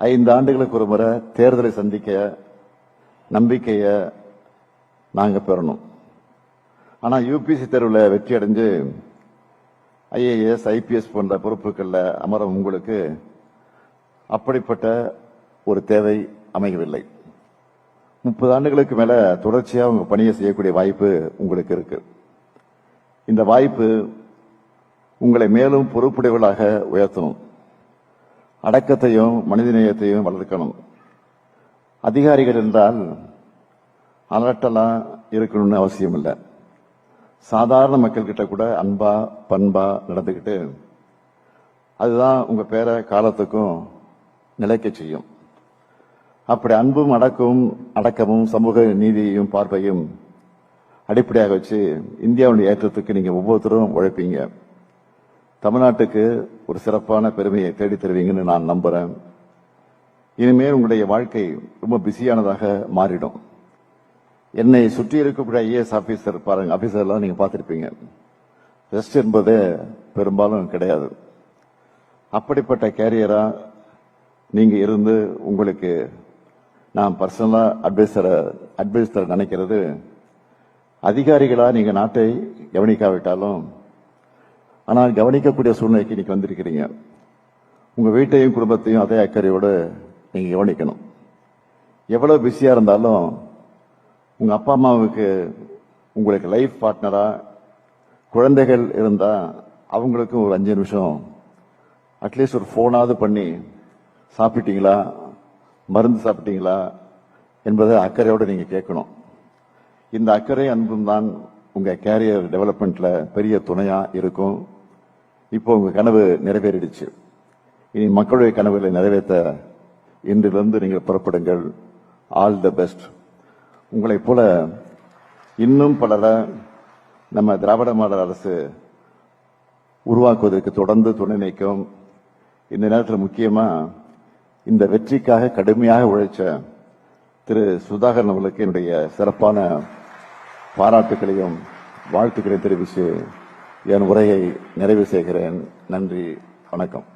5 ஆண்டுகளுக்கு ஒரு முறை தேர்தலை சந்திக்க நம்பிக்கைய நாங்க பெறணும். ஆனா யூபிசி தேர்வில் வெற்றி அடைஞ்சு IAS, IPS போன்ற பொறுப்புகள்ல அமரும் உங்களுக்கு அப்படிப்பட்ட ஒரு தேவை அமையவில்லை. 30 ஆண்டுகளுக்கு மேல தொடர்ச்சியா உங்க பணியை செய்யக்கூடிய வாய்ப்பு உங்களுக்கு இருக்கு. இந்த வாய்ப்பு உங்களை மேலும் பொறுப்புடையவர்களாக உயர்த்தணும். அடக்கத்தையும் மனிதநேயத்தையும் வளர்க்கணும். அதிகாரிகள் என்றால் அலட்டலா இருக்கணும்னு அவசியம் இல்லை. சாதாரண மக்கள் கிட்ட கூட அன்பா பண்பா நடந்துகிட்டு அதுதான் உங்க பேரை காலத்துக்கும் நிலைக்க செய்யும். அப்படி அன்பும் அடக்கமும் சமூக நீதியையும் பார்வையும் அடிப்படையாக வச்சு இந்தியாவுடைய ஏற்றத்துக்கு நீங்க ஒவ்வொருத்தரும் உழைப்பீங்க. தமிழ்நாட்டுக்கு ஒரு சிறப்பான பெருமையை தேடி தருவீங்கன்னு நான் நம்புறேன். இனிமேல் உங்களுடைய வாழ்க்கை ரொம்ப பிஸியானதாக மாறிடும். என்னை சுற்றி இருக்கக்கூடிய IAS ஆபீசர் பாருங்க, ஆபீசர்லாம் நீங்க பார்த்திருப்பீங்க. ரெஸ்ட் என்பது பெரும்பாலும் கிடையாது. அப்படிப்பட்ட கேரியரா நீங்க இருந்து உங்களுக்கு நான் பர்சனலா அட்வைஸ் தர நினைக்கிறது, அதிகாரிகளா நீங்க நாட்டை கவனிக்காவிட்டாலும் ஆனால் கவனிக்கக்கூடிய சூழ்நிலைக்கு இன்னைக்கு வந்திருக்கிறீங்க. உங்க வீட்டையும் குடும்பத்தையும் அதே அக்கறையோடு நீங்க கவனிக்கணும். எவ்வளவு பிஸியா இருந்தாலும் உங்க அப்பா அம்மாவுக்கு உங்களுக்கு லைஃப் பார்ட்னரா குழந்தைகள் இருந்தா அவங்களுக்கும் ஒரு 5 நிமிஷம் அட்லீஸ்ட் ஒரு போனாவது பண்ணி சாப்பிட்டீங்களா, மருந்து சாப்பிட்டீங்களா என்பதை அக்கறையோடு நீங்க கேட்கணும். இந்த அக்கறை அன்பும் தான் உங்க கேரியர் டெவலப்மெண்ட்ல பெரிய துணையா இருக்கும். இப்போ உங்க கனவு நிறைவேறிடுச்சு. இனி மக்களுடைய கனவுகளை நிறைவேற்ற இன்றிலிருந்து நீங்கள் புறப்படுங்கள். All the best. உங்களைப் போல இன்னும் பலரை நம்ம திராவிட மாடல் அரசு உருவாக்குவதற்கு தொடர்ந்து துணை நிற்கும். இந்த நேரத்தில் முக்கியமா இந்த வெற்றிக்காக கடுமையாக உழைச்ச திரு சுதாகரன் அவர்களுக்கு என்னுடைய சிறப்பான பாராட்டுகளையும் வாழ்த்துக்களையும் தெரிவித்து என் உரையை நிறைவு செய்கிறேன். நன்றி, வணக்கம்.